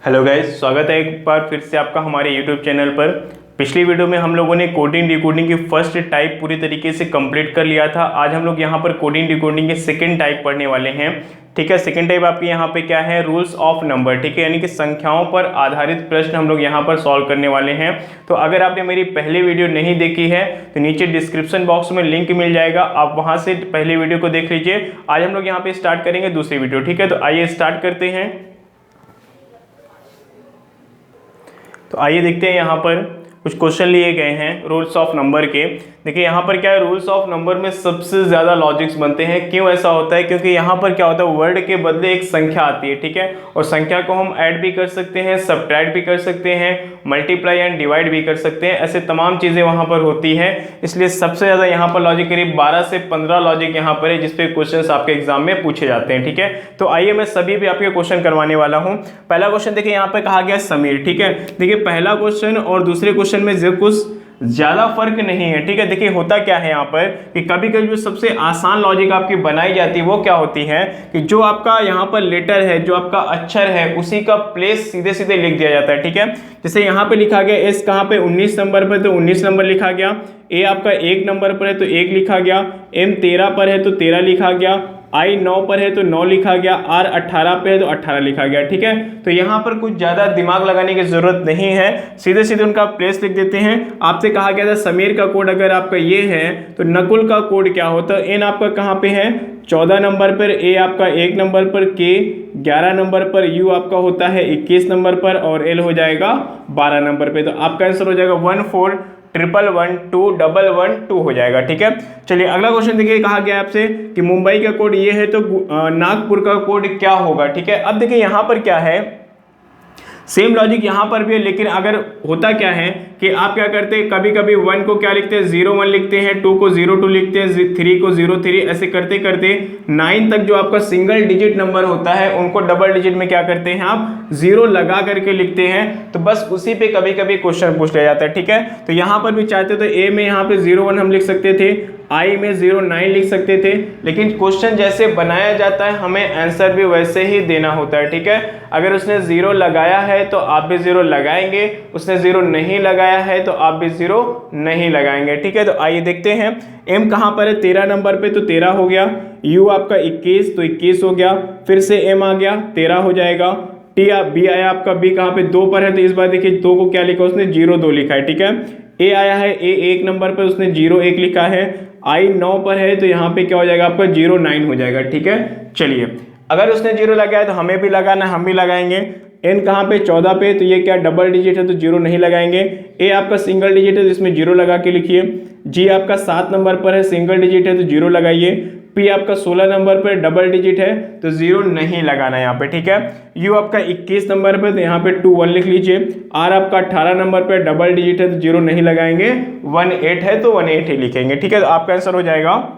Hello guys, स्वागत है एक बार फिर से आपका हमारे यूट्यूब चैनल पर। पिछली वीडियो में हम लोगों ने कोडिंग डिकोडिंग की फर्स्ट टाइप पूरी तरीके से कंप्लीट कर लिया था। आज हम लोग यहाँ पर कोडिंग डिकोडिंग के सेकंड टाइप पढ़ने वाले हैं। ठीक है, सेकंड टाइप आपके यहाँ पे क्या है, रूल्स ऑफ नंबर। ठीक है, यानी कि संख्याओं पर आधारित प्रश्न हम लोग यहाँ पर सॉल्व करने वाले हैं। तो अगर आपने मेरी पहली वीडियो नहीं देखी है तो नीचे डिस्क्रिप्शन बॉक्स में लिंक मिल जाएगा, आप वहाँ से पहले वीडियो को देख लीजिए। आज हम लोग यहाँ पे स्टार्ट करेंगे दूसरी वीडियो। ठीक है, तो आइए स्टार्ट करते हैं। तो आइए देखते हैं यहाँ पर कुछ क्वेश्चन लिए गए हैं रूल्स ऑफ नंबर के। देखिए यहाँ पर क्या है, रूल्स ऑफ नंबर में सबसे ज़्यादा लॉजिक्स बनते हैं। क्यों ऐसा होता है? क्योंकि यहाँ पर क्या होता है, वर्ड के बदले एक संख्या आती है। ठीक है, और संख्या को हम ऐड भी कर सकते हैं, सब्ट्रैक्ट भी कर सकते हैं, मल्टीप्लाई एंड डिवाइड भी कर सकते हैं। ऐसे तमाम चीज़ें वहाँ पर होती है, इसलिए सबसे ज़्यादा यहाँ पर लॉजिक करीब 12 से 15 लॉजिक यहाँ पर है जिसपे क्वेश्चन आपके एग्जाम में पूछे जाते हैं। ठीक है, तो आइए मैं सभी भी आपके क्वेश्चन करवाने वाला हूँ। पहला क्वेश्चन देखिए, यहाँ पर कहा गया समीर। ठीक है, देखिए पहला क्वेश्चन और दूसरे क्वेश्चन में जो कुछ ज्यादा फर्क नहीं है। ठीक है, देखिए होता क्या है यहाँ पर कि कभी कभी जो सबसे आसान लॉजिक आपकी बनाई जाती है वो क्या होती है कि जो आपका यहाँ पर लेटर है, जो आपका अक्षर है, उसी का प्लेस सीधे सीधे लिख दिया जाता है। ठीक है, जैसे यहाँ पे लिखा गया एस कहाँ पे, 19 नंबर पर, तो 19 नंबर लिखा गया। ए आपका 1 नंबर पर है तो 1 लिखा गया। एम 13 पर है तो 13 लिखा गया। आई 9 पर है तो 9 लिखा गया। आर 18 पे है तो 18 लिखा गया। ठीक है, तो यहाँ पर कुछ ज़्यादा दिमाग लगाने की जरूरत नहीं है, सीधे सीधे उनका प्लेस लिख देते हैं। आपसे कहा गया था समीर का कोड अगर आपका ये है तो नकुल का कोड क्या होता है। एन आपका कहाँ पे है, 14 नंबर पर। ए आपका 1 नंबर पर। के 11 नंबर पर। यू आपका होता है 21 नंबर पर। और एल हो जाएगा 12 नंबर पे। तो आपका आंसर हो जाएगा 1411121112 हो जाएगा। ठीक है, चलिए अगला क्वेश्चन देखिए, कहा गया आपसे कि मुंबई का कोड ये है तो नागपुर का कोड क्या होगा। ठीक है, अब देखिए यहाँ पर क्या है, सेम लॉजिक यहाँ पर भी है, लेकिन अगर होता क्या है कि आप क्या करते हैं, कभी कभी 1 को क्या लिखते हैं, 01 लिखते हैं, 2 को 02 लिखते हैं, 3 को 03, ऐसे करते करते 9 तक जो आपका सिंगल डिजिट नंबर होता है उनको डबल डिजिट में क्या करते हैं, आप 0 लगा करके लिखते हैं। तो बस उसी पे कभी कभी क्वेश्चन पूछ लिया जाता है। ठीक है, तो यहाँ पर भी चाहते तो ए में यहाँ पे 01 हम लिख सकते थे, आई में 09 लिख सकते थे, लेकिन क्वेश्चन जैसे बनाया जाता है हमें आंसर भी वैसे ही देना होता है। ठीक है, अगर उसने 0 लगाया है तो आप भी 0 लगाएंगे, उसने 0 नहीं लगाया है तो आप भी 0 नहीं लगाएंगे। ठीक है, तो आइए देखते हैं। एम कहाँ पर है, 13 नंबर पे तो 13 हो गया। यू आपका 21 तो 21 हो गया। फिर से एम आ गया, 13 हो जाएगा। टी बी आया आपका, बी कहाँ पे 2 पर है, तो इस बार देखिए 2 को क्या लिखा, उसने 02 लिखा है। ठीक है, ए आया है, ए 1 नंबर पर, उसने 01 लिखा है। आई 9 पर है तो यहाँ पे क्या हो जाएगा आपका 09 हो जाएगा। ठीक है, चलिए अगर उसने 0 लगाया तो हमें भी लगाना, हम भी लगाएंगे। एन कहाँ पे, 14 पे, तो ये क्या डबल डिजिट है तो 0 नहीं लगाएंगे। ए आपका सिंगल डिजिट है तो इसमें 0 लगा के लिखिए। जी आपका 7 नंबर पर है, सिंगल डिजिट है तो 0 लगाइए। पी आपका 16 नंबर पर डबल डिजिट है तो 0 नहीं लगाना यहाँ पे। ठीक है, यू आपका 21 नंबर पर तो यहाँ पे 21 लिख लीजिए। आर आपका 18 नंबर पर डबल डिजिट है तो 0 नहीं लगाएंगे। 18 है तो 18 ही लिखेंगे। ठीक है, तो आपका आंसर हो जाएगा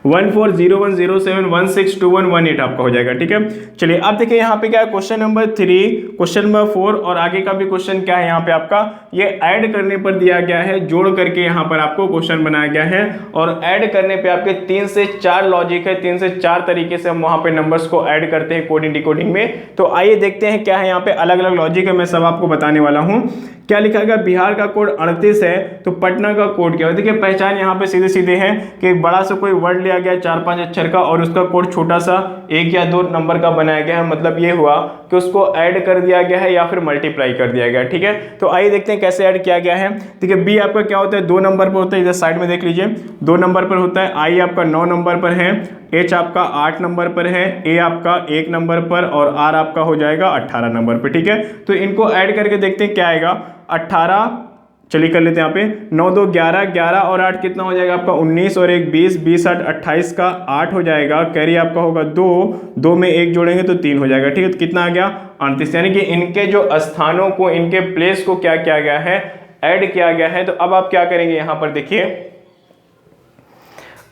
140107162118 आपका हो जाएगा। ठीक है, चलिए अब देखिए यहाँ पे क्या है, क्वेश्चन नंबर 3, क्वेश्चन नंबर 4 और आगे का भी क्वेश्चन क्या है यहाँ पे आपका, ये ऐड करने पर दिया गया है, जोड़ करके यहाँ पर आपको क्वेश्चन बनाया गया है। और ऐड करने पे आपके 3 से 4 लॉजिक है, 3 से 4 तरीके से हम वहाँ पे नंबर्स को ऐड करते हैं कोडिंग डिकोडिंग में। तो आइए देखते हैं क्या है यहाँ पे, अलग अलग लॉजिक है, मैं सब आपको बताने वाला हूँ। क्या लिखा गया, बिहार का कोड 38 है तो पटना का कोड क्या है। देखिए पहचान यहाँ पे सीधे सीधे है कि एक बड़ा सा कोई वर्ड लिया गया 4-5 अक्षर का और उसका कोड छोटा सा 1 या 2 नंबर का बनाया गया है, मतलब ये हुआ कि उसको ऐड कर दिया गया है या फिर मल्टीप्लाई कर दिया गया। ठीक है, तो आइए देखते हैं कैसे ऐड किया गया है। देखिए बी आपका क्या होता है, 2 नंबर पर होता है, इधर साइड में देख लीजिए 2 नंबर पर होता है। आई आपका 9 नंबर पर है। एच आपका 8 नंबर पर है। ए आपका 1 नंबर पर और आर आपका हो जाएगा 18 नंबर पर। ठीक है, तो इनको ऐड करके देखते हैं क्या आएगा। 18, चलिए कर लेते हैं यहाँ पे, 9 2 11, 11 और 8 कितना हो जाएगा आपका 19 और 1 20, 20 8 28 का 8 हो जाएगा। कैरी आपका होगा 2, 2 में 1 जोड़ेंगे तो 3 हो जाएगा। ठीक है, तो कितना आ गया 38, यानी कि इनके जो स्थानों को, इनके प्लेस को क्या किया गया है, ऐड किया गया है। तो अब आप क्या करेंगे यहाँ पर देखिए,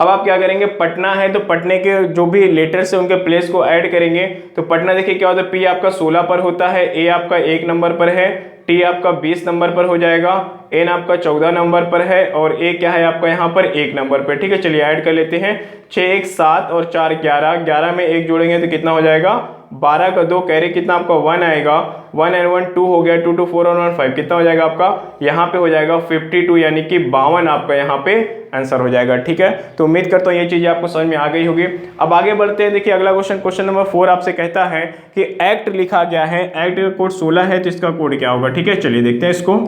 अब आप क्या करेंगे, पटना है तो पटने के जो भी लेटर्स है उनके प्लेस को ऐड करेंगे। तो पटना देखिए क्या होता है, पी आपका 16 पर होता है। ए आपका 1 नंबर पर है। टी आपका 20 नंबर पर हो जाएगा। एन आपका 14 नंबर पर है और ए क्या है आपका यहाँ पर 1 नंबर पर। ठीक है, चलिए ऐड कर लेते हैं। 6 1 7 और 4 11, 11 में 1 जोड़ेंगे तो कितना हो जाएगा 12 का 2 कैरी कितना आपका 1 आएगा, 1 and 1 2 हो गया, 2 2 4 और 1 5 कितना हो जाएगा आपका यहाँ पे हो जाएगा 52 यानी कि 52 आपका यहाँ पे आंसर हो जाएगा। ठीक है, तो उम्मीद करता हूँ ये चीज़ें आपको समझ में आ गई होगी। अब आगे बढ़ते हैं। देखिए अगला क्वेश्चन नंबर 4 आपसे कहता है कि एक्ट लिखा गया है, एक्ट का कोड 16 है तो इसका कोड क्या होगा। ठीक है, चलिए देखते हैं इसको।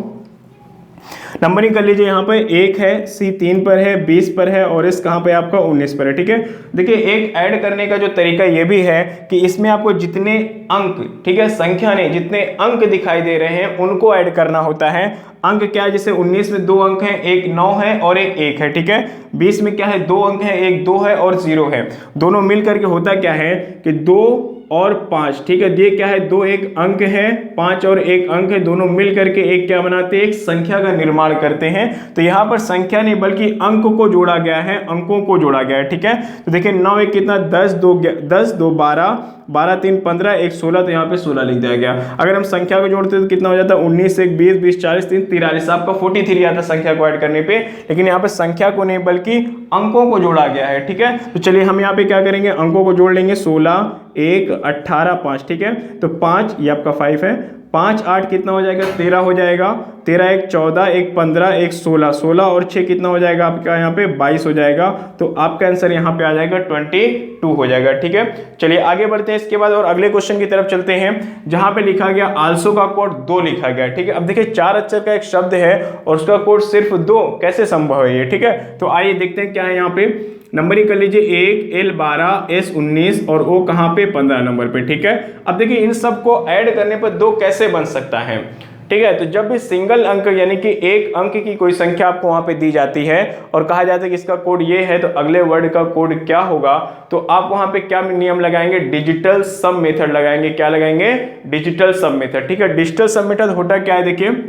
नंबरिंग कर लीजिए, यहाँ पर 1 है, C 3 पर है, 20 पर है और इस कहाँ पे आपका 19 पर है। ठीक है, देखिए एक ऐड करने का जो तरीका ये भी है कि इसमें आपको जितने अंक, ठीक है, संख्या ने जितने अंक दिखाई दे रहे हैं उनको ऐड करना होता है। अंक क्या है, जैसे 19 में 2 अंक हैं, एक 9 है और एक 1 है। ठीक है, 20 में क्या है, 2 अंक है, एक 2 है और 0 है। दोनों मिल करके होता क्या है कि 2 और 5, ठीक है, ये क्या है, 2 एक अंक है, 5 और 1 अंक है, दोनों मिल करके एक क्या बनाते हैं, एक संख्या का निर्माण करते हैं। तो यहाँ पर संख्या नहीं बल्कि अंक को जोड़ा गया है, अंकों को जोड़ा गया है। ठीक है, तो देखिए 9 एक कितना, 10 2 12, 12 3 15, 1 16, तो यहाँ पे 16 लिख दिया गया। अगर हम संख्या को जोड़ते तो कितना हो जाता है, 19 1 20 20 40 3 43, आपका 43 आता है संख्या को ऐड करने पे। लेकिन यहाँ पे संख्या को नहीं बल्कि अंकों को जोड़ा गया है। ठीक है, तो चलिए हम यहाँ पे क्या करेंगे, अंकों को जोड़ लेंगे, 16 1 18 5। ठीक है, तो 5 ये आपका 5 है, 5 8 कितना हो जाएगा, 13 हो जाएगा, 13 1 14 1 15 1 16, 16 और 6 कितना हो जाएगा आपका यहाँ पे 22 हो जाएगा। तो आपका आंसर यहाँ पे आ जाएगा 22 हो जाएगा। ठीक है, चलिए आगे बढ़ते हैं इसके बाद और अगले क्वेश्चन की तरफ चलते हैं, जहां पे लिखा गया आल्सो का कोड 2 लिखा गया। ठीक है, अब देखिए 4 अक्षर का एक शब्द है और उसका कोड सिर्फ 2, कैसे संभव है ये। ठीक है, तो आइए देखते हैं क्या है। यहाँ पे नंबरिंग कर लीजिए, 1 L 12 S 19 और O कहाँ पे 15 नंबर पे। ठीक है, अब देखिए इन सब को ऐड करने पर 2 कैसे बन सकता है। ठीक है, तो जब भी सिंगल अंक यानी कि एक अंक की कोई संख्या आपको वहां पे दी जाती है और कहा जाता है कि इसका कोड ये है, तो अगले वर्ड का कोड क्या होगा, तो आप वहां पे क्या नियम लगाएंगे, डिजिटल सम मेथड लगाएंगे। क्या लगाएंगे, डिजिटल सम मेथड। ठीक है, डिजिटल सम मेथड होता क्या है, देखिए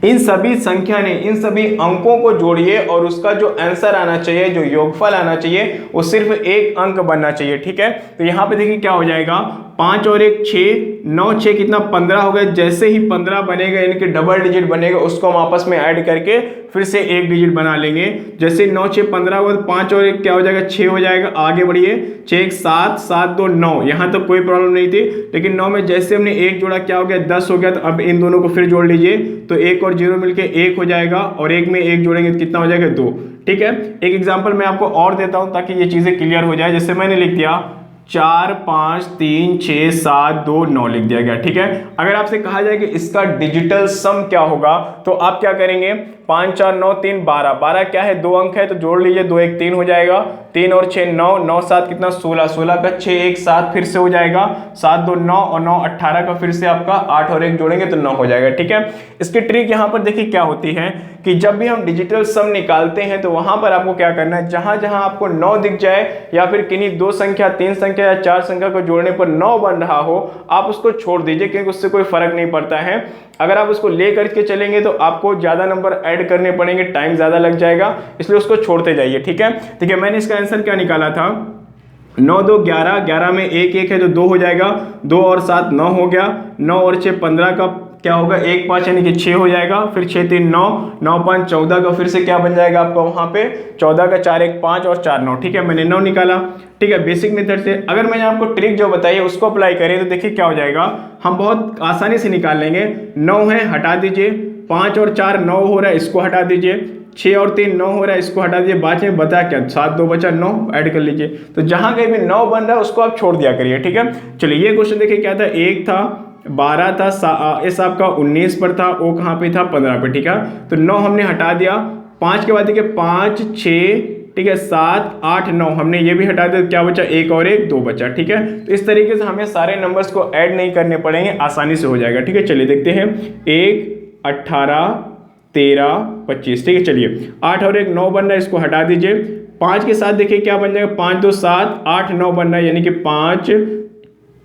इन सभी संख्या ने इन सभी अंकों को जोड़िए और उसका जो आंसर आना चाहिए, जो योगफल आना चाहिए, वो सिर्फ एक अंक बनना चाहिए। ठीक है, तो यहाँ पे देखिए क्या हो जाएगा, 5 और 1 6, 9 6 कितना 15 हो गया। जैसे ही 15 बनेगा यानी कि डबल डिजिट बनेगा, उसको हम आपस में ऐड करके फिर से एक डिजिट बना लेंगे। जैसे 9 6 15 हुआ तो 5 और 1 क्या हो जाएगा, 6 हो जाएगा। आगे बढ़िए, 6 1 7 7 2 9, यहाँ तक कोई प्रॉब्लम नहीं थी। लेकिन 9 में जैसे हमने 1 जोड़ा क्या हो गया, 10 हो गया। तो अब इन दोनों को फिर जोड़ लीजिए, तो 1 और 0 मिलके 1 हो जाएगा और 1 में 1 जोड़ेंगे तो कितना हो जाएगा, 2। ठीक है, एक एग्जाम्पल मैं आपको और देता हूं ताकि ये चीजें क्लियर हो जाए। जैसे मैंने लिख दिया 4 5 3 6 7 2 9 लिख दिया गया। ठीक है, अगर आपसे कहा जाए कि इसका डिजिटल सम क्या होगा, तो आप क्या करेंगे, 5 4 9 3 12, 12 क्या है, 2 अंक है तो जोड़ लीजिए, 2 1 3 हो जाएगा, 3 और 6 9, 9 7 कितना 16, 16 का 6 1 7 फिर से हो जाएगा, 7 2 9 और 9 18 का फिर से आपका 8 और 1 जोड़ेंगे तो 9 हो जाएगा। ठीक है, इसकी ट्रिक यहाँ पर देखिए क्या होती है कि जब भी हम डिजिटल सम निकालते हैं तो वहां पर आपको क्या करना है, जहां जहां आपको 9 दिख जाए या फिर किन्हीं 2 संख्या 3 संख्या या 4 संख्या को जोड़ने पर 9 बन रहा हो, आप उसको छोड़ दीजिए क्योंकि उससे कोई फर्क नहीं पड़ता है। अगर आप उसको ले करके चलेंगे तो आपको ज्यादा नंबर ऐड करने पड़ेंगे, टाइम ज्यादा लग जाएगा, इसलिए उसको छोड़ते जाइए। ठीक है, देखिए मैंने इसका आंसर क्या निकाला था, 9 2 11, 11 में 1 1 है तो 2 हो जाएगा, 2 और 7 9 हो गया, 9 और 6 15 का क्या होगा, 1 5 यानी कि 6 हो जाएगा, फिर 6 3 9, 9 5 14 का फिर से क्या बन जाएगा आपका वहां पे 14 का 4 1 5 और 4 9। ठीक है, मैंने 9 निकाला। ठीक है, बेसिक मेथड से अगर मैंने आपको ट्रिक जो बताई है उसको अप्लाई करें तो देखिए क्या हो जाएगा, हम बहुत आसानी से निकाल लेंगे। 9 है हटा दीजिए, 5 और 4 9 हो रहा है, इसको हटा दीजिए, 6 और 3 9 हो रहा है, इसको हटा दीजिए, बाद में बता क्या 7 2 बचा 9 ऐड कर लीजिए। तो जहां कहीं भी 9 बन रहा है उसको आप छोड़ दिया करिए। ठीक है, चलिए ये क्वेश्चन देखिए क्या था, 1 था 12 था, एस आपका 19 पर था, ओ कहाँ पे था 15 पे। ठीक है, तो 9 हमने हटा दिया, 5 के बाद देखिए 5 6, ठीक है 7 8 9 हमने ये भी हटा दिया, क्या बचा 1 और 1 2 बचा। ठीक है, तो इस तरीके से हमें सारे नंबर्स को ऐड नहीं करने पड़ेंगे, आसानी से हो जाएगा। ठीक है, चलिए देखते हैं, 1 18 13 25। ठीक है, चलिए 8 और 1 9 बन रहा है, इसको हटा दीजिए। 5 के साथ देखिए क्या बन जाएगा, 5 2 7 8 9 बन रहा है, यानी कि 5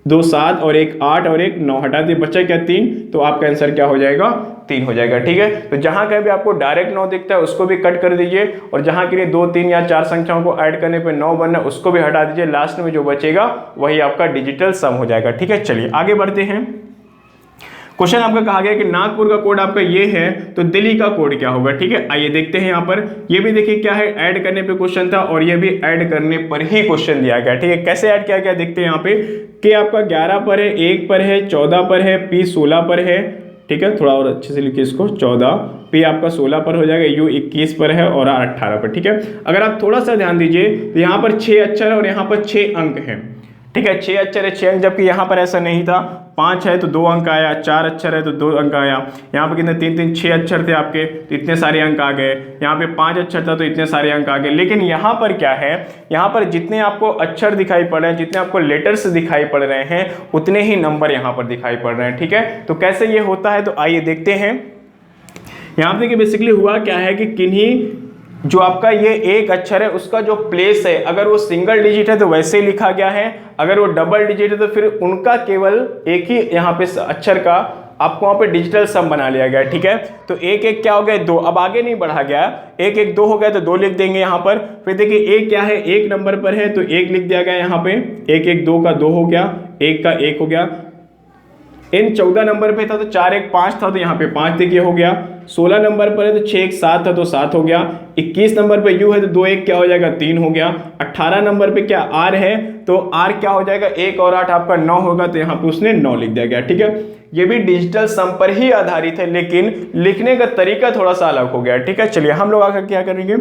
2 7 और 1 8 और 1 9 हटा दिए, बचा क्या 3, तो आपका आंसर क्या हो जाएगा 3 हो जाएगा। ठीक है, तो जहां कहीं भी आपको डायरेक्ट 9 दिखता है उसको भी कट कर दीजिए और जहां के लिए 2 3 या 4 संख्याओं को ऐड करने पे 9 बनना है उसको भी हटा दीजिए, लास्ट में जो बचेगा वही आपका डिजिटल सम हो जाएगा। ठीक है, चलिए आगे बढ़ते हैं। क्वेश्चन आपका कहा गया कि नागपुर का कोड आपका ये है तो दिल्ली का कोड क्या होगा, ठीक है। आइए देखते हैं यहाँ पर, ये भी देखिए क्या है, ऐड करने पे क्वेश्चन था और ये भी ऐड करने पर ही क्वेश्चन दिया गया, ठीक है। कैसे ऐड किया गया देखते हैं यहाँ पे कि आपका 11 पर है, 1 पर है, 14 पर है, P 16 पर है, ठीक है। थोड़ा और अच्छे से लिखिए इसको, 14, P आपका 16 पर हो जाएगा, U 21 पर है और R 18 पर, ठीक है। अगर आप थोड़ा सा ध्यान दीजिए तो यहाँ पर 6 अक्षर है और यहाँ पर 6 अंक है, ठीक है। 6 अक्षर है, 6 अंक, जबकि यहाँ पर ऐसा नहीं था। 5 है तो 2 अंक आया, 4 अक्षर है तो 2 अंक आया, यहाँ पर कितने 3 3 6 अक्षर थे आपके तो इतने सारे अंक आ गए, यहाँ पे 5 अक्षर था तो इतने सारे अंक आ गए। लेकिन यहाँ पर क्या है, यहाँ पर जितने आपको अक्षर दिखाई पड़ रहे हैं, जितने आपको लेटर्स दिखाई पड़ रहे हैं, उतने ही नंबर यहाँ पर दिखाई पड़ रहे हैं, ठीक है। तो कैसे ये होता है, तो आइए देखते हैं। यहाँ पे देखिए बेसिकली हुआ क्या है कि किन्हीं जो आपका ये एक अक्षर है उसका जो प्लेस है, अगर वो सिंगल डिजिट है तो वैसे ही लिखा गया है, अगर वो डबल डिजिट है तो फिर उनका केवल एक ही यहाँ पे अक्षर का आपको वहाँ पे डिजिटल सम बना लिया गया, ठीक है। तो एक एक क्या हो गया, 2, अब आगे नहीं बढ़ा गया, एक एक 2 हो गया तो 2 लिख देंगे यहाँ पर। फिर देखिए एक क्या है, 1 नंबर पर है तो 1 लिख दिया गया यहाँ पे, 1 1 2 का 2 हो गया, 1 का 1 हो गया। इन 14 नंबर पे था तो 4 1 5 था तो यहाँ पे 5 देखिए हो गया। 16 नंबर पर है तो 6 1 7 था तो 7 हो गया। 21 नंबर पे U है तो 2 1 क्या हो जाएगा, 3 हो गया। 18 नंबर पे क्या R है तो R क्या हो जाएगा, 1 और 8 आपका 9 होगा तो यहाँ पे उसने 9 लिख दिया गया, ठीक है। ये भी डिजिटल सम पर ही आधारित है, लेकिन लिखने का तरीका थोड़ा सा अलग हो गया, ठीक है। चलिए हम लोग आकर क्या करेंगे,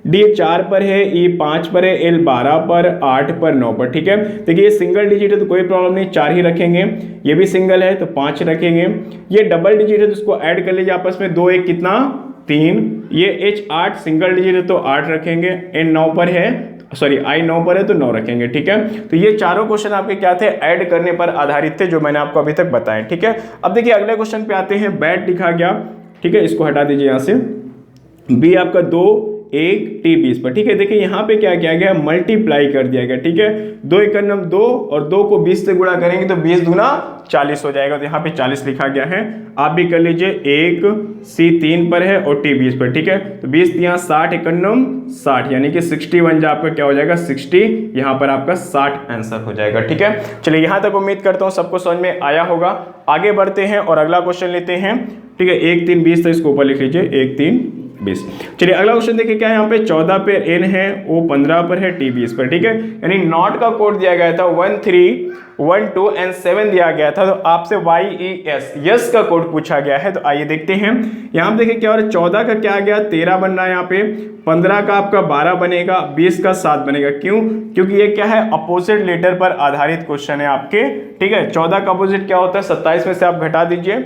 D 4 पर है, E 5 पर है, L 12 पर, 8 पर, 9 पर, ठीक है। देखिए ये सिंगल डिजिट है तो कोई प्रॉब्लम नहीं, 4 ही रखेंगे। ये भी सिंगल है तो 5 रखेंगे। ये डबल डिजिट है तो उसको ऐड कर लीजिए आपस में, 2 1 कितना 3। ये H 8 सिंगल डिजिट है तो 8 रखेंगे। N 9 पर है, सॉरी I 9 पर है तो 9 रखेंगे, ठीक है। तो ये चारों क्वेश्चन आपके क्या थे, ऐड करने पर आधारित थे, जो मैंने आपको अभी तक बताए, ठीक है। अब देखिए अगले क्वेश्चन पे आते हैं। बैट लिखा गया, ठीक है, इसको हटा दीजिए यहाँ से। B आपका 2 1 T 20 पर, ठीक है। देखिए यहाँ पे क्या किया गया, मल्टीप्लाई कर दिया गया, ठीक है। 2 1 2 और 2 को 20 से गुणा करेंगे तो 20 दूना 40 हो जाएगा, तो यहाँ पे 40 लिखा गया है। आप भी कर लीजिए। 1 C 3 पर है और T 20 पर, ठीक है। तो 20 यहाँ 60 51 60 यानी कि 61 जो आपका क्या हो जाएगा 60, यहाँ पर आपका 60 आंसर हो जाएगा, ठीक है। चलिए यहाँ तक उम्मीद करता हूँ सबको समझ में आया होगा। आगे बढ़ते हैं और अगला क्वेश्चन लेते हैं, ठीक है। 1 3 20 तो इसको ऊपर लिख लीजिए, 1 3 20। चलिए अगला क्वेश्चन देखिए क्या है, यहाँ पे 14 पे N है, O 15 पर है, T 20 पर, ठीक है। यानी नॉट का कोड दिया गया था 1 3 1 2 and 7 दिया गया था, तो आपसे YES यस का कोड पूछा गया है। तो आइए देखते हैं। यहाँ पे देखिए क्या हो रहा है, 14 का क्या आ गया 13 बन रहा है यहाँ पे, 15 का आपका 12 बनेगा, 20 का 7 बनेगा। क्यों? क्योंकि ये क्या है, अपोजिट लेटर पर आधारित क्वेश्चन है आपके, ठीक है। 14 का अपोजिट क्या होता है, 27 में से आप घटा दीजिए,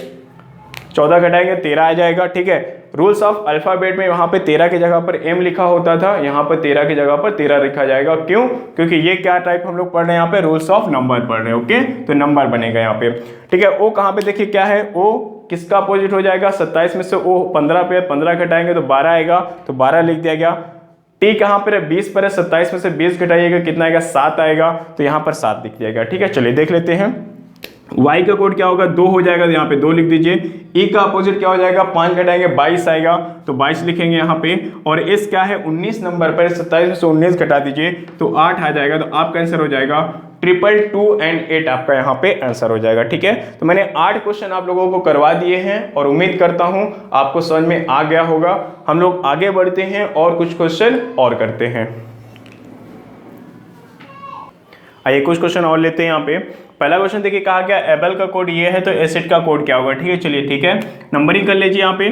14 घटाएंगे 13 आ जाएगा, ठीक है। रूल्स ऑफ अल्फाबेट में वहां पे 13 की जगह पर M लिखा होता था, यहाँ पर 13 की जगह पर 13 लिखा जाएगा। क्यों? क्योंकि ये क्या टाइप हम लोग पढ़ रहे हैं, यहाँ पे रूल्स ऑफ नंबर पढ़ रहे हैं, ओके। तो नंबर बनेगा यहाँ पे, ठीक है। O कहाँ पे देखिए क्या है, O किसका अपोजिट हो जाएगा, 27 में से O 15 पे 15 घटाएंगे तो 12 आएगा, तो 12 लिख दिया गया। T कहाँ पर है, 20 पर है, 27 में से 20 घटाइएगा कितना आएगा, 7 आएगा, तो यहाँ पर 7 लिख दिया गया, ठीक है। चलिए देख लेते हैं। Y का कोड क्या होगा, 2 हो जाएगा, तो यहाँ पे 2 लिख दीजिए। E का अपोजिट क्या हो जाएगा, 5 घटाएंगे 22 आएगा, तो 22 लिखेंगे यहाँ पे। और S क्या है, 19 नंबर पर, 27 में से 19 घटा दीजिए तो 8 आ जाएगा, तो आपका आंसर हो जाएगा 222 and 8 आपका यहाँ पे आंसर हो जाएगा, ठीक है। तो मैंने 8 क्वेश्चन आप लोगों को करवा दिए हैं और उम्मीद करता हूँ आपको समझ में आ गया होगा। हम लोग आगे बढ़ते हैं और कुछ क्वेश्चन और करते हैं। आइए कुछ क्वेश्चन और लेते हैं यहाँ पे। पहला क्वेश्चन देखिए कहा गया एबल का कोड ये है तो एसिड का कोड क्या होगा, ठीक है। चलिए ठीक है, नंबरिंग कर लीजिए। यहाँ पे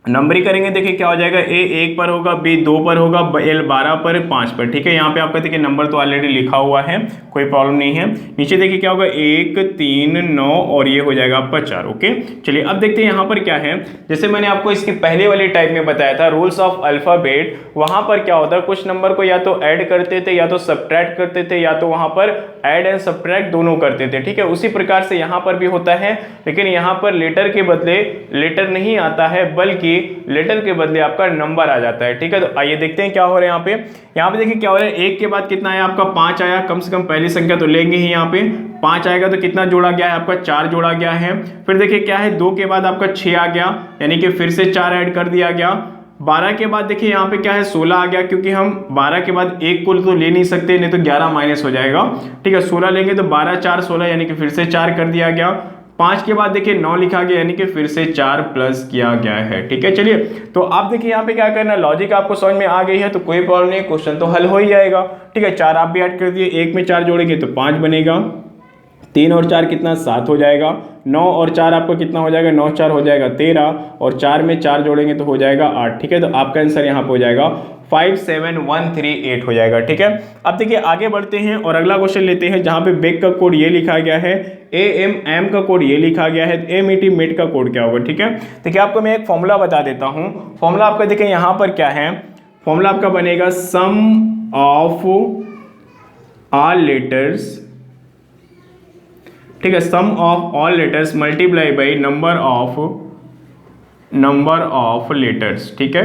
नंबरिंग करेंगे, देखिए क्या हो जाएगा, A 1 पर होगा, B 2 पर होगा, L 12 पर, 5 पर, ठीक है। यहाँ पे आपका देखिए नंबर तो ऑलरेडी लिखा हुआ है, कोई प्रॉब्लम नहीं है। नीचे देखिए क्या होगा, 1 3 9 और ये हो जाएगा आपका 4, ओके। चलिए अब देखते हैं यहाँ पर क्या है। जैसे मैंने आपको इसकी पहले वाली टाइप में बताया था रूल्स ऑफ अल्फाबेट, वहां पर क्या होता है, कुछ नंबर को या तो ऐड करते थे या तो सब्ट्रैक्ट करते थे, या तो वहां पर ऐड एंड सब्ट्रैक्ट दोनों करते थे, ठीक है। उसी प्रकार से यहाँ पर भी होता है, लेकिन यहाँ पर लेटर के बदले लेटर नहीं आता है, बल्कि लेटर के बदले आपका नंबर आ जाता है, ठीक है। तो आइए देखते हैं क्या हो रहा है यहाँ पे देखिए क्या हो रहा है। 1 के बाद कितना आया आपका, 5 आया, कम से कम पहली संख्या तो लेंगे ही। यहाँ पे 5 आएगा तो कितना जोड़ा गया है आपका, 4 जोड़ा गया है। फिर देखिए क्या है, 2 के बाद आपका 6 आ गया, यानी कि फिर से 4 ऐड कर दिया गया। 12 के बाद देखिए यहाँ पे क्या है, 16 आ गया, क्योंकि हम 12 के बाद 1 को तो ले नहीं सकते, नहीं तो 11 माइनस हो जाएगा, ठीक है। 16 लेंगे तो 12 4 16, यानी कि फिर से 4 कर दिया गया। 5 के बाद देखिए 9 लिखा गया, यानी कि फिर से 4 प्लस किया गया है। ठीक है, चलिए तो आप देखिए यहाँ पे क्या करना, लॉजिक आपको समझ में आ गई है तो कोई प्रॉब्लम नहीं, क्वेश्चन तो हल हो ही जाएगा। ठीक है, 4 आप भी ऐड कर दिए, 1 में 4 जोड़ेंगे तो 5 बनेगा, 3 और 4 कितना 7 हो जाएगा, 9 और 4 आपका कितना हो जाएगा, 9 4 हो जाएगा 13, और 4 में 4 जोड़ेंगे तो हो जाएगा 8। ठीक है, तो आपका आंसर यहाँ पे हो जाएगा 57138 हो जाएगा। ठीक है, अब देखिए आगे बढ़ते हैं और अगला क्वेश्चन लेते हैं, जहां पे बेक का कोड ये लिखा गया है, एम का कोड ये लिखा गया है, एमईटी मेट का कोड क्या होगा। ठीक है, देखिए आपको मैं एक फॉर्मूला बता देता हूं। फॉर्मूला आपका देखिए यहाँ पर क्या है, फॉर्मूला आपका बनेगा सम ऑफ ऑल लेटर्स, ठीक है, sum of all letters multiply by number of letters. ठीक है,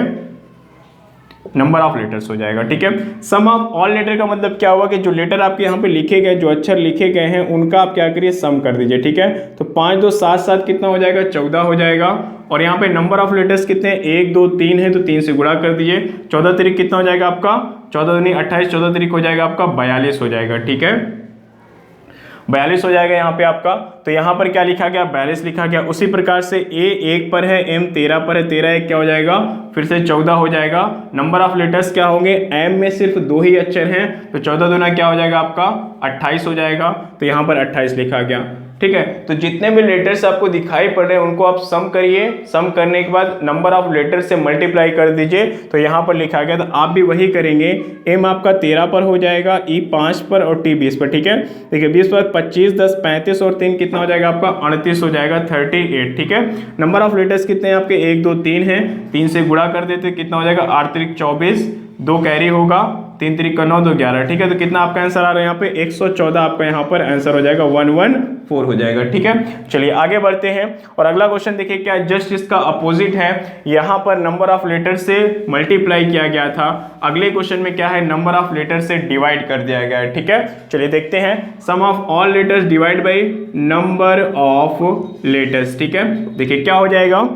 नंबर ऑफ लेटर्स हो जाएगा। ठीक है, सम ऑफ ऑल लेटर का मतलब क्या हुआ कि जो लेटर आपके यहाँ पे लिखे गए, जो अक्षर लिखे गए हैं, उनका आप क्या करिए सम कर दीजिए। ठीक है, तो 5 2 7 7 कितना हो जाएगा, 14 हो जाएगा, और यहाँ पे नंबर ऑफ लेटर्स कितने हैं, 1 2 3 है, तो 3 से गुणा कर दीजिए, 14 तरीक कितना हो जाएगा आपका, 14 दूनी 28, 14 तरीक हो जाएगा आपका 42 हो जाएगा। ठीक है, 42 हो जाएगा यहाँ पे आपका। तो यहाँ पर क्या लिखा गया, 42 लिखा गया। उसी प्रकार से ए 1 पर है, एम 13 पर है, 13 1 क्या हो जाएगा, फिर से 14 हो जाएगा। नंबर ऑफ लेटर्स क्या होंगे, एम में सिर्फ 2 ही अक्षर हैं, तो 14 दूना क्या हो जाएगा आपका 28 हो जाएगा, तो यहाँ पर 28 लिखा गया। ठीक है, तो जितने भी लेटर्स आपको दिखाई पड़ रहे हैं उनको आप सम करिए, सम करने के बाद नंबर ऑफ लेटर्स से मल्टीप्लाई कर दीजिए, तो यहाँ पर लिखा गया, तो आप भी वही करेंगे। एम आपका 13 पर हो जाएगा, ई 5 पर और टी 20 पर। ठीक है, देखिए 20 पर 25 10 35 और 3 कितना हो जाएगा आपका 38 हो जाएगा, 38। ठीक है, नंबर ऑफ लेटर्स कितने हैं आपके, 1 2 3 हैं, 3 से गुणा कर देते कितना हो जाएगा, 8 3 24, 2 कैरी होगा, 3 3 का 9 2 11। ठीक है, तो कितना आपका आंसर आ रहा है यहाँ पे 114 आपका यहाँ पर आंसर हो जाएगा, 114 हो जाएगा। ठीक है, चलिए आगे बढ़ते हैं और अगला क्वेश्चन देखिए क्या जस्ट इसका अपोजिट है। यहाँ पर नंबर ऑफ लेटर से मल्टीप्लाई किया गया था, अगले क्वेश्चन में क्या है, नंबर ऑफ लेटर से डिवाइड कर दिया गया है। ठीक है, चलिए देखते हैं, sum of all letters divide by number of letters. ठीक है, देखिए क्या हो जाएगा,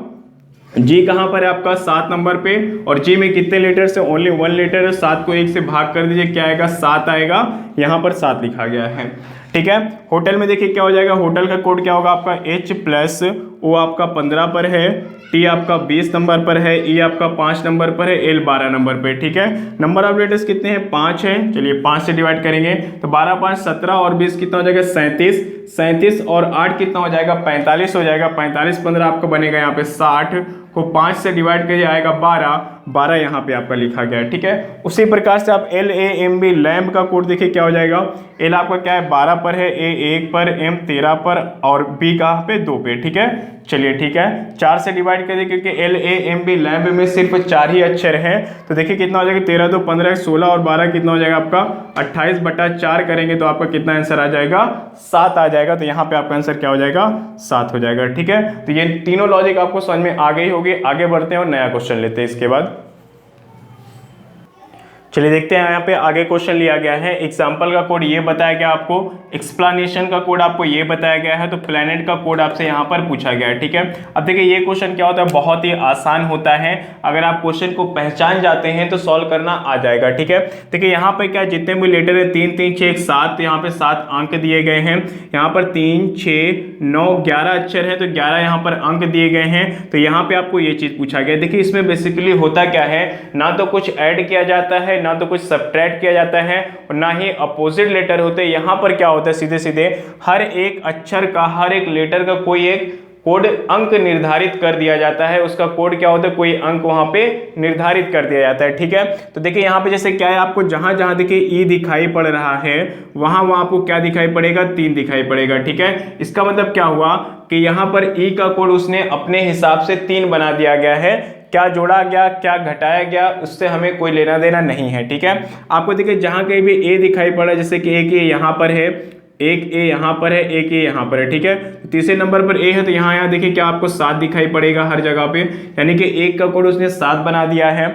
जी कहां पर है आपका 7 नंबर पे, और जी में कितने लेटर्स है, ओनली 1 लेटर है, 7 को 1 से भाग कर दीजिए, क्या आएगा 7 आएगा, यहां पर 7 लिखा गया है। ठीक है, होटल में देखिए क्या हो जाएगा, होटल का कोड क्या होगा आपका H प्लस O आपका 15 पर है, T आपका 20 नंबर पर है, E आपका 5 नंबर पर है, L 12 नंबर पे। ठीक है, नंबर ऑफ लेटर्स कितने हैं, 5 हैं, चलिए 5 से डिवाइड करेंगे तो 12 5 17 और 20 कितना हो जाएगा 37, 37 और 8 कितना हो जाएगा 45 हो जाएगा, 45 15 आपका बनेगा यहाँ पे 60 को 5 से डिवाइड करिए आएगा 12, 12 यहाँ पे आपका लिखा गया है। ठीक है, उसी प्रकार से आप LAMB लैम्ब का कोड देखिए क्या हो जाएगा, L आपका क्या है 12 पर है, A 1 पर, M 13 पर और B कहाँ पे 2 पे। ठीक है, चलिए ठीक है, 4 से डिवाइड करिए क्योंकि LAMB लैम्ब में सिर्फ 4 ही अक्षर हैं, तो देखिए कितना हो जाएगा 13 2 15 16 और 12 कितना हो जाएगा आपका 28/4 करेंगे तो आपका कितना आंसर आ जाएगा 7 आ जाएगा, तो यहाँ पे आपका आंसर क्या हो जाएगा 7 हो जाएगा। ठीक है, तो ये तीनों लॉजिक आपको समझ में आ गई होगी। आगे बढ़ते हैं और नया क्वेश्चन लेते हैं इसके बाद। चलिए देखते हैं यहाँ पे आगे क्वेश्चन लिया गया है, एग्जाम्पल का कोड ये बताया गया आपको, एक्सप्लेनेशन का कोड आपको ये बताया गया है, तो प्लेनेट का कोड आपसे यहाँ पर पूछा गया है। ठीक है, अब देखिए ये क्वेश्चन क्या होता है, बहुत ही आसान होता है, अगर आप क्वेश्चन को पहचान जाते हैं तो सॉल्व करना आ जाएगा। ठीक है, देखिए यहाँ पर क्या जितने भी लेटर है 3 3 6 7, यहाँ पे 7 अंक दिए गए हैं, यहाँ पर 3 6 9 11 अक्षर है, तो 11 यहाँ पर अंक दिए गए हैं, तो यहाँ पे आपको ये चीज पूछा गया। देखिए इसमें बेसिकली होता क्या है, ना तो कुछ ऐड किया जाता है, ना तो कुछ सब्ट्रैक्ट किया जाता है, और ना ही अपोजिट लेटर होते हैं। यहाँ पर क्या होता है, सीधे सीधे हर एक अक्षर का, हर एक लेटर का कोई एक कोड अंक निर्धारित कर दिया जाता है, उसका कोड क्या होता है, कोई अंक वहां पे निर्धारित कर दिया जाता है। ठीक है, तो देखिए यहाँ पे जैसे क्या है, आपको जहां जहां देखिए ई दिखाई पड़ रहा है वहां वहां आपको क्या दिखाई पड़ेगा, 3 दिखाई पड़ेगा। ठीक है, इसका मतलब क्या हुआ कि यहाँ पर ई का कोड उसने अपने हिसाब से 3 बना दिया गया है, क्या जोड़ा गया क्या घटाया गया उससे हमें कोई लेना देना नहीं है। ठीक है, आपको देखिए जहां कहीं भी ए दिखाई पड़ा, जैसे कि एक ए यहाँ पर है, एक ए यहाँ पर है, एक ए यहाँ पर है। ठीक है, तो तीसरे नंबर पर ए है, तो यहाँ देखिए क्या आपको 7 दिखाई पड़ेगा हर जगह पे, यानी कि 1 का कोड उसने 7 बना दिया है।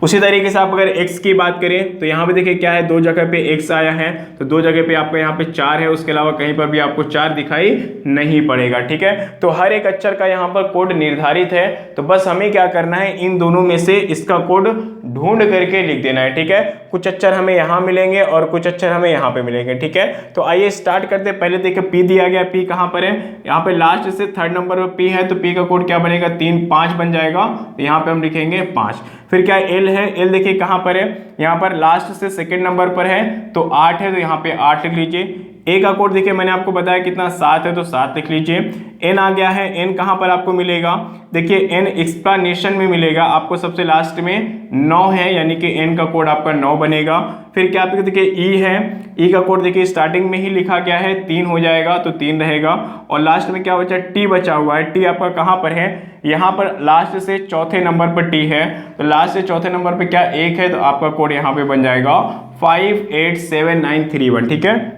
उसी तरीके से आप अगर x की बात करें तो यहाँ पे देखिए क्या है, दो जगह पे x आया है, तो दो जगह पे आपका यहाँ पे 4 है, उसके अलावा कहीं पर भी आपको 4 दिखाई नहीं पड़ेगा। ठीक है, तो हर एक अक्षर का यहाँ पर कोड निर्धारित है, तो बस हमें क्या करना है, इन दोनों में से इसका कोड ढूंढ करके लिख देना है। ठीक है, कुछ अक्षर हमें यहाँ मिलेंगे और कुछ अक्षर हमें यहाँ पे मिलेंगे। ठीक है, तो आइए स्टार्ट करते हैं। पहले देखिए P दिया गया, P कहाँ पर है, यहाँ पे लास्ट से थर्ड नंबर पर P है, तो P का कोड क्या बनेगा, 3 5 बन जाएगा, तो यहाँ पे हम लिखेंगे 5। फिर क्या L है, L देखिए कहाँ पर है, यहाँ पर लास्ट से सेकंड नंबर पर है, तो 8 है, तो यहाँ पे 8 लिख लीजिए। ए का कोड देखिए मैंने आपको बताया कितना 7 है, तो 7 लिख लीजिए। एन आ गया है, एन कहाँ पर आपको मिलेगा, देखिए एन एक्सप्लेनेशन में मिलेगा आपको, सबसे लास्ट में 9 है, यानी कि एन का कोड आपका 9 बनेगा। फिर क्या आपके देखिए ई है, ई का कोड देखिए स्टार्टिंग में ही लिखा गया है, 3 हो जाएगा, तो 3 रहेगा। और लास्ट में क्या बचा, टी बचा हुआ है, टी आपका कहाँ पर है, यहाँ पर लास्ट से चौथे नंबर पर टी है, तो लास्ट से चौथे नंबर पर क्या 1 है, तो आपका कोड यहाँ पे बन जाएगा 587931। ठीक है,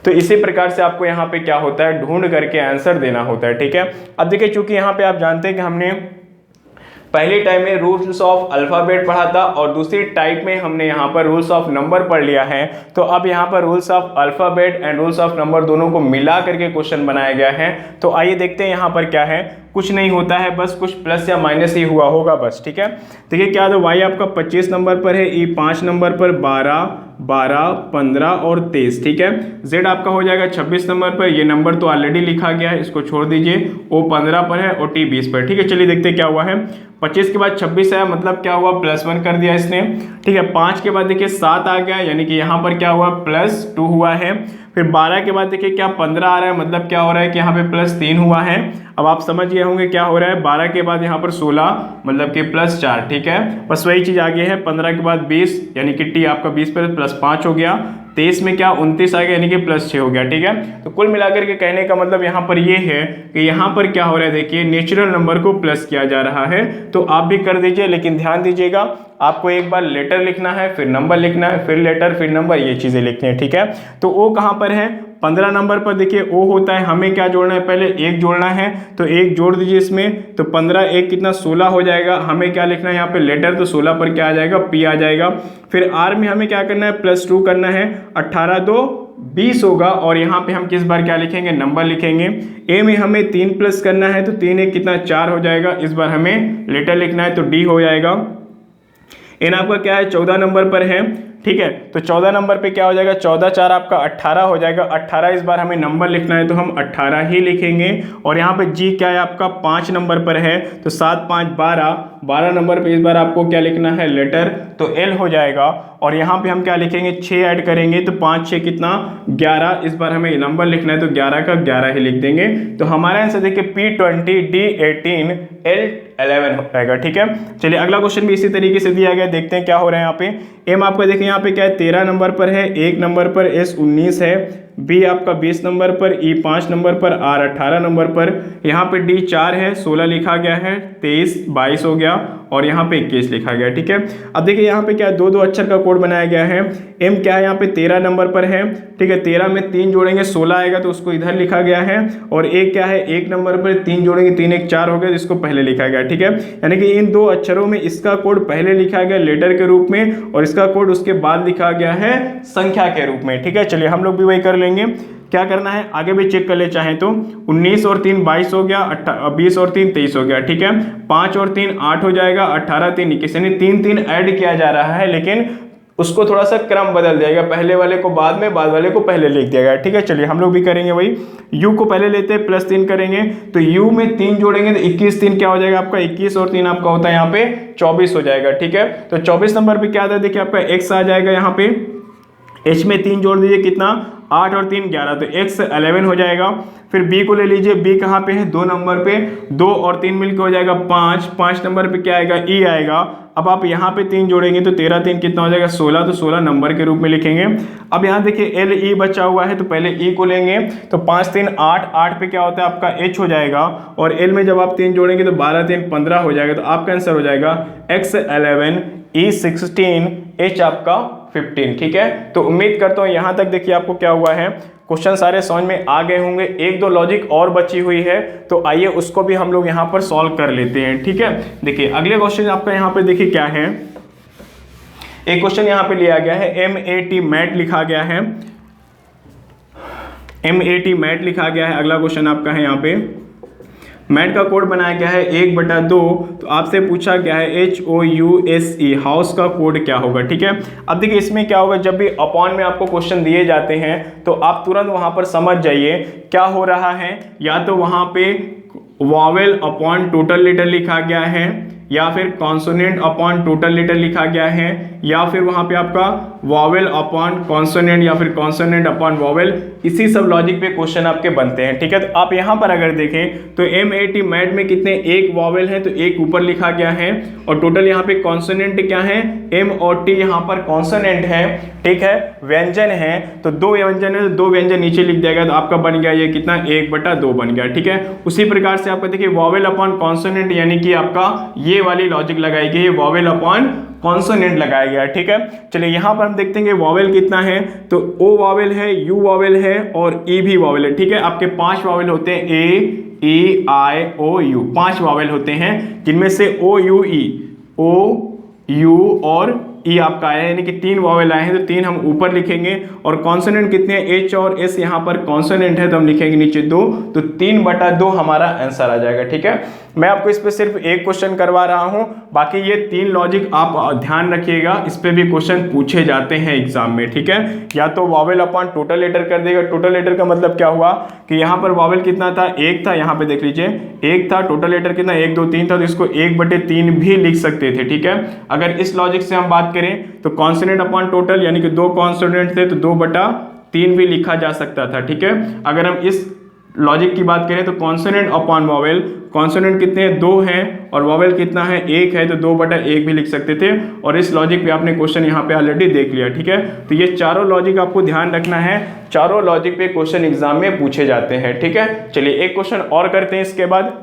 तो इसी प्रकार से आपको यहाँ पे क्या होता है, ढूंढ करके आंसर देना होता है। ठीक है, अब देखिए चूंकि यहाँ पे आप जानते हैं कि हमने पहले टाइम में रूल्स ऑफ अल्फाबेट पढ़ा था और दूसरी टाइप में हमने यहाँ पर रूल्स ऑफ नंबर पढ़ लिया है, तो अब यहाँ पर rules of alphabet and rules of number दोनों को मिला करके क्वेश्चन बनाया गया है। तो आइए देखते हैं यहाँ पर क्या है, कुछ नहीं होता है, बस कुछ प्लस या माइनस ही हुआ होगा बस। ठीक है, देखिए क्या तो y आपका 25 नंबर पर है, ई 5 नंबर पर 12 12 15 और 23। ठीक है, z आपका हो जाएगा 26 नंबर पर, ये नंबर तो ऑलरेडी लिखा गया है, इसको छोड़ दीजिए, o 15 पर है और t 20 पर। ठीक है, चलिए देखते क्या हुआ है, 25 के बाद 26 आया, मतलब क्या हुआ, +1 कर दिया इसने। ठीक है, 5 के बाद देखिए 7 आ गया, यानी कि यहाँ पर क्या हुआ, +2 हुआ है। फिर 12 के बाद देखिए क्या 15 आ रहा है, मतलब क्या हो रहा है कि यहाँ पे +3 हुआ है। अब आप समझ गए होंगे क्या हो रहा है, 12 के बाद यहाँ पर 16, मतलब कि +4। ठीक है, बस वही चीज़ आगे है। 15 के बाद 20, यानी कि टी आपका 20 पर +5 हो गया। 23 में क्या 29 आ गया, यानी कि +6 हो गया। ठीक है, तो कुल मिलाकर के कहने का मतलब यहाँ पर ये है कि यहाँ पर क्या हो रहा है, देखिए नेचुरल नंबर को प्लस किया जा रहा है, तो आप भी कर दीजिए, लेकिन ध्यान दीजिएगा आपको एक बार लेटर लिखना है, फिर नंबर लिखना है, फिर लेटर, फिर नंबर, ये चीज़ें लिखनी है। ठीक है, तो ओ कहाँ पर है, 15 नंबर पर देखिए ओ होता है, हमें क्या जोड़ना है, पहले 1 जोड़ना है, तो 1 जोड़ दीजिए इसमें, तो 15 1 कितना 16 हो जाएगा। हमें क्या लिखना है यहाँ पे लेटर, तो 16 पर क्या आ जाएगा, पी आ जाएगा। फिर आर में हमें क्या करना है, +2 करना है, 18 2 20 होगा, और यहाँ पे हम किस बार क्या लिखेंगे, नंबर लिखेंगे। ए में हमें 3 प्लस करना है, तो 3 1 कितना 4 हो जाएगा, इस बार हमें लेटर लिखना है, तो डी हो जाएगा। एन आपका क्या है, 14 नंबर पर है। ठीक है, तो 14 नंबर पे क्या हो जाएगा, 14 4 आपका 18 हो जाएगा। 18 इस बार हमें नंबर लिखना है, तो हम 18 ही लिखेंगे। और यहाँ पे जी क्या है आपका 5 नंबर पर है, तो 7 5 12, 12 नंबर पे इस बार आपको क्या लिखना है, लेटर, तो एल हो जाएगा। और यहाँ पे हम क्या लिखेंगे, 6 ऐड करेंगे, तो 5 6 कितना 11, इस बार हमें नंबर लिखना है, तो 11 का 11 ही लिख देंगे। तो हमारा आंसर देखिए P20 D18 L11 हो जाएगा। ठीक है, चलिए अगला क्वेश्चन भी इसी तरीके से दिया गया, देखते हैं क्या हो रहा है यहाँ पे। एम आपका देखिए यहाँ पे क्या है, 13 नंबर पर है, 1 नंबर पर एस 19 है, बी आपका 20 नंबर पर, ई 5 नंबर पर, आर 18 नंबर पर, यहाँ पे डी 4 है, 16 लिखा गया है, 23 22 हो गया, और यहाँ पे 21 लिखा गया। ठीक है, अब देखिए यहाँ पे क्या है, 2 अक्षर का कोड बनाया गया है। एम क्या है यहाँ पे 13 नंबर पर है। ठीक है, 13 में 3 जोड़ेंगे 16 आएगा, तो उसको इधर लिखा गया है। और एक क्या है, 1 नंबर पर 3 जोड़ेंगे, 3 1 4 हो गया, जिसको पहले लिखा गया। ठीक है, यानी कि इन 2 अक्षरों में इसका कोड पहले लिखा गया लेटर के रूप में, और इसका कोड उसके बाद लिखा गया है संख्या के रूप में। ठीक है, चलिए हम लोग भी वही कर लेंगे। क्या करना है, आगे भी चेक कर ले चाहें तो, 19 और 3 22 हो गया, 20 और 3 23 हो गया। ठीक है, 5 और 3 8 हो जाएगा, 18 3 21, यानी 3 3 ऐड किया जा रहा है, लेकिन उसको थोड़ा सा क्रम बदल जाएगा, पहले वाले को बाद में, बाद वाले को पहले लिख दिया गया। ठीक है, चलिए हम लोग भी करेंगे वही, u को पहले लेते हैं, +3 करेंगे, तो u में 3 जोड़ेंगे, तो 21 3 क्या हो जाएगा आपका, 21 और 3 आपका होता है यहाँ पे 24 हो जाएगा। ठीक है, तो 24 नंबर पे क्या आता है, देखिए आपका x आ जाएगा यहाँ पे, h में 3 जोड़ दीजिए, कितना 8 और 3 11, तो x 11 हो जाएगा। फिर b को ले लीजिए, b कहाँ पे है, 2 नंबर पे, 2 और 3 मिलकर हो जाएगा 5, 5 नंबर पे क्या आएगा, e आएगा। अब आप यहाँ पे 3 जोड़ेंगे, तो 13 3 कितना हो जाएगा, 16, तो 16 नंबर के रूप में लिखेंगे। अब यहाँ देखिए एल ई बचा हुआ है, तो पहले e को लेंगे, तो 5 3 8, 8 पे क्या होता है आपका h हो जाएगा, और l में जब आप 3 जोड़ेंगे तो 12 3 15 हो जाएगा, तो आपका आंसर हो जाएगा x 11 e 16 h आपका 15। ठीक है, तो उम्मीद करता हूँ यहाँ तक देखिए आपको क्या हुआ है, क्वेश्चन सारे समझ में आ गए होंगे। 1 2 लॉजिक और बची हुई है, तो आइए उसको भी हम लोग यहाँ पर सॉल्व कर लेते हैं। ठीक है, देखिए अगले क्वेश्चन आपका यहाँ पे देखिए क्या है, एक क्वेश्चन यहाँ पे लिया गया है, MAT मैट लिखा गया है, MAT मैट लिखा गया है। अगला क्वेश्चन आपका है यहाँ पे, मैट का कोड बनाया गया है 1/2, तो आपसे पूछा गया है HOUSE हाउस का कोड क्या होगा, ठीक है। अब देखिए इसमें क्या होगा, जब भी अपॉन में आपको क्वेश्चन दिए जाते हैं तो आप तुरंत वहां पर समझ जाइए क्या हो रहा है, या तो वहां पे वॉवेल अपॉन टोटल लेटर लिखा गया है, या फिर कॉन्सोनेंट अपॉन टोटल लेटर लिखा गया है, या फिर वहां पे आपका वॉवेल अपॉन कॉन्सोनेंट या फिर कॉन्सोनेंट अपॉन वॉवेल, इसी सब लॉजिक पे क्वेश्चन आपके बनते हैं, ठीक है। तो आप यहां पर अगर देखें तो MAT मैट में कितने, एक वॉवेल है तो एक ऊपर लिखा गया है, और टोटल यहाँ पे कॉन्सोनेंट क्या है, M और T यहाँ पर कॉन्सोनेंट है, ठीक है। व्यंजन है तो 2 व्यंजन है तो 2 व्यंजन नीचे लिख देगा, तो आपका बन गया ये कितना, 1/2 बन गया, ठीक है। उसी प्रकार से आपका देखिए वॉवेल अपॉन कॉन्सोनेंट, यानी कि आपका ये वाली लॉजिक लगाई गई है, वॉवेल अपॉन कॉन्सोनेंट लगाया गया, ठीक है। चलिए यहाँ पर हम देखते हैं कि वॉवेल कितना है, तो O वॉवेल है, U वॉवेल है और E भी वॉवेल है, ठीक है। आपके 5 वॉवेल होते हैं, A E I O U, 5 vowel होते हैं, जिनमें से O U और E आपका आया है, यानी कि 3 वॉवेल आए हैं तो 3 हम ऊपर लिखेंगे, और कॉन्सोनेंट कितने हैं, H और S यहाँ पर कॉन्सोनेंट है तो हम लिखेंगे नीचे 2, तो 3/2 हमारा आंसर आ जाएगा, ठीक है। मैं आपको इस पे सिर्फ एक क्वेश्चन करवा रहा हूँ, बाकी ये 3 लॉजिक आप ध्यान रखिएगा, इस पे भी क्वेश्चन पूछे जाते हैं एग्जाम में, ठीक है। या तो वॉवेल अपॉन टोटल लेटर कर देगा, टोटल लेटर का मतलब क्या हुआ कि यहाँ पर वॉवेल कितना था, 1 था, यहाँ पे देख लीजिए 1 था, टोटल लेटर कितना 1 2 3 था, तो इसको 1/3 भी लिख सकते थे, ठीक है। अगर इस लॉजिक से हम बात करें तो कॉन्सोनेंट अपॉन टोटल, यानी कि 2 कॉन्सोनेंट थे तो 2/3 भी लिखा जा सकता था, ठीक है। अगर हम इस लॉजिक की बात करें तो कॉन्सोनेंट अपॉन वॉवेल, कॉन्सोनेंट कितने हैं, 2 हैं, और वॉवेल कितना है, 1 है, तो 2/1 भी लिख सकते थे, और इस लॉजिक पे आपने क्वेश्चन यहाँ पे ऑलरेडी देख लिया, ठीक है। तो ये चारों लॉजिक आपको ध्यान रखना है, चारों लॉजिक पे क्वेश्चन एग्जाम में पूछे जाते हैं, ठीक है। चलिए एक क्वेश्चन और करते हैं इसके बाद।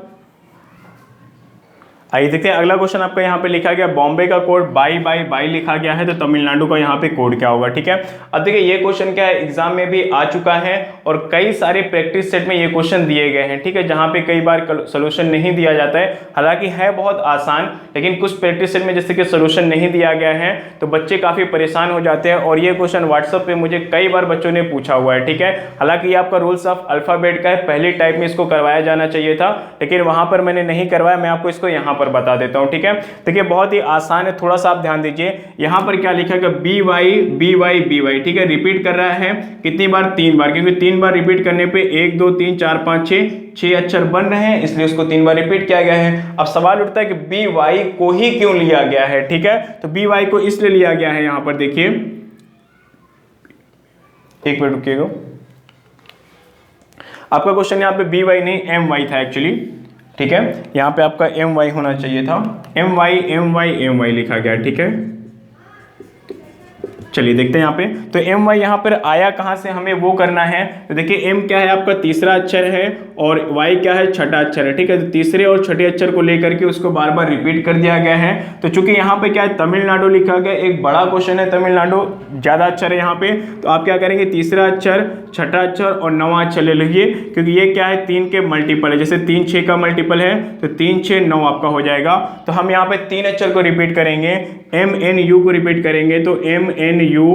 आइए देखते हैं अगला क्वेश्चन आपका यहाँ पे लिखा गया, बॉम्बे का कोड बाई लिखा गया है, तो तमिलनाडु का यहाँ पे कोड क्या होगा, ठीक है। अब देखिए ये क्वेश्चन क्या है, एग्जाम में भी आ चुका है और कई सारे प्रैक्टिस सेट में ये क्वेश्चन दिए गए हैं, ठीक है, जहाँ पे कई बार सोल्यूशन नहीं दिया जाता है, हालांकि है बहुत आसान, लेकिन कुछ प्रैक्टिस सेट में जैसे कि सोल्यूशन नहीं दिया गया है तो बच्चे काफी परेशान हो जाते हैं, और ये क्वेश्चन व्हाट्सएप पे मुझे कई बार बच्चों ने पूछा हुआ है, ठीक है। हालांकि ये आपका रूल्स ऑफ अल्फाबेट का है, पहली टाइप में इसको करवाया जाना चाहिए था, लेकिन वहां पर मैंने नहीं करवाया, मैं आपको इसको यहाँ पर बता देता हूं, ठीक है। देखिए बहुत ही आसान है, थोड़ा सा आप ध्यान दीजिए, यहां पर क्या लिखा है, BY, ठीक है, रिपीट कर रहा है कितनी बार, 3 बार, क्योंकि 3 बार रिपीट करने पे 1 2 3 4 5 6 अक्षर बन रहे हैं, इसलिए उसको 3 बार रिपीट किया गया है। अब सवाल उठता है कि BY को ही क्यों लिया गया है, ठीक है, तो BY को इसलिए लिया गया है, यहां पर देखिए, एक मिनट रुकिएगा, आपका क्वेश्चन यहाँ पे BY नहीं MY था एक्चुअली, ठीक है, यहाँ पे आपका MY होना चाहिए था, MY लिखा गया, ठीक है। चलिए देखते हैं यहाँ पे, तो MY यहाँ पर आया कहाँ से, हमें वो करना है, तो देखिए M क्या है आपका तीसरा अक्षर है और Y क्या है छठा अक्षर है, ठीक है। तो तीसरे और छठे अक्षर को लेकर के उसको बार बार रिपीट कर दिया गया है, तो चूंकि यहाँ पे क्या है तमिलनाडु लिखा गया, एक बड़ा क्वेश्चन है, तमिलनाडु ज्यादा अक्षर है यहाँ पे, तो आप क्या करेंगे, तीसरा अक्षर, छठा अक्षर और 9वां अक्षर ले लीजिए, क्योंकि ये क्या है 3 के मल्टीपल है, जैसे 3 6 का मल्टीपल है तो 3 6 9 आपका हो जाएगा। तो हम यहाँ पे 3 अक्षर को रिपीट करेंगे, MNU को रिपीट करेंगे, तो MNU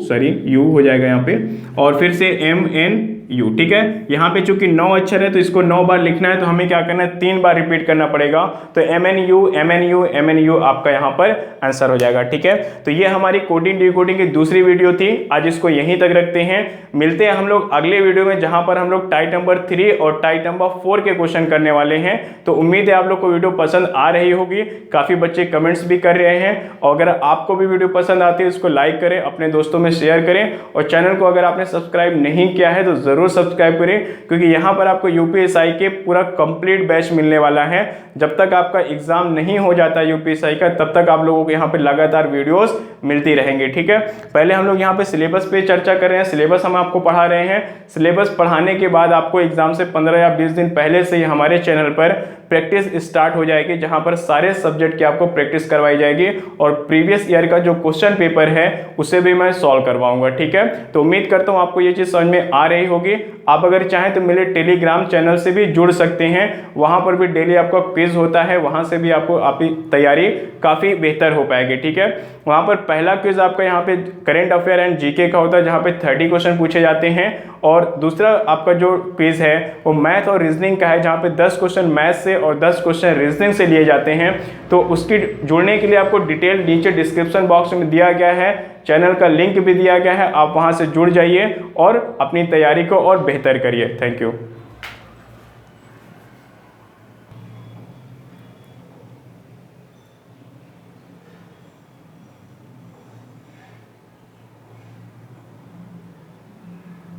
सॉरी U हो जाएगा यहाँ पे, और फिर से MNU, ठीक है। यहाँ पे चूंकि 9 अक्षर है तो इसको 9 बार लिखना है, तो हमें क्या करना है, 3 बार रिपीट करना पड़ेगा, तो MNU आपका यहाँ पर आंसर हो जाएगा, ठीक है। तो ये हमारी कोडिंग डिकोडिंग की दूसरी वीडियो थी, आज इसको यहीं तक रखते हैं, मिलते हैं हम लोग अगले वीडियो में, जहां पर हम लोग टाइप नंबर 3 और टाइप नंबर 4 के क्वेश्चन करने वाले हैं। तो उम्मीद है आप लोग को वीडियो पसंद आ रही होगी, काफी बच्चे कमेंट्स भी कर रहे हैं, और अगर आपको भी वीडियो पसंद आती है इसको लाइक करें, अपने दोस्तों में शेयर करें, और चैनल को अगर आपने सब्सक्राइब नहीं किया है तो जरूर सब्सक्राइब करें, क्योंकि यहाँ पर आपको यूपीएसआई के पूरा कंप्लीट बैच मिलने वाला है। जब तक आपका एग्जाम नहीं हो जाता यूपीएसआई का, तब तक आप लोगों को यहाँ पे लगातार वीडियोस मिलती रहेंगे, ठीक है। पहले हम लोग यहाँ पे सिलेबस पे चर्चा कर रहे हैं, सिलेबस हम आपको पढ़ा रहे हैं, सिलेबस पढ़ाने के बाद आपको एग्जाम से 15 या 20 दिन पहले से ही हमारे चैनल पर प्रैक्टिस स्टार्ट हो जाएगी, जहां पर सारे सब्जेक्ट की आपको प्रैक्टिस करवाई जाएगी और प्रीवियस ईयर का जो क्वेश्चन पेपर है उसे भी मैं सॉल्व करवाऊंगा। ठीक है, तो उम्मीद करता हूं आपको ये चीज समझ में आ रही होगी। आप अगर चाहें तो मेरे टेलीग्राम चैनल से भी जुड़ सकते हैं, वहां पर भी डेली आपका क्विज होता है, वहां से भी आपको आपकी तैयारी काफी बेहतर हो पाएगी। ठीक है, वहां पर पहला क्विज आपका यहाँ पे करेंट अफेयर एंड जीके का होता है, जहां पे 30 क्वेश्चन पूछे जाते हैं, और दूसरा आपका जो क्विज है वो मैथ और रीजनिंग का है, जहां पे 10 क्वेश्चन मैथ से और 10 क्वेश्चन रीजनिंग से लिए जाते हैं। तो उसकी जुड़ने के लिए आपको डिटेल नीचे डिस्क्रिप्शन बॉक्स में दिया गया है, चैनल का लिंक भी दिया गया है, आप वहां से जुड़ जाइए और अपनी तैयारी को और बेहतर करिए। Thank you.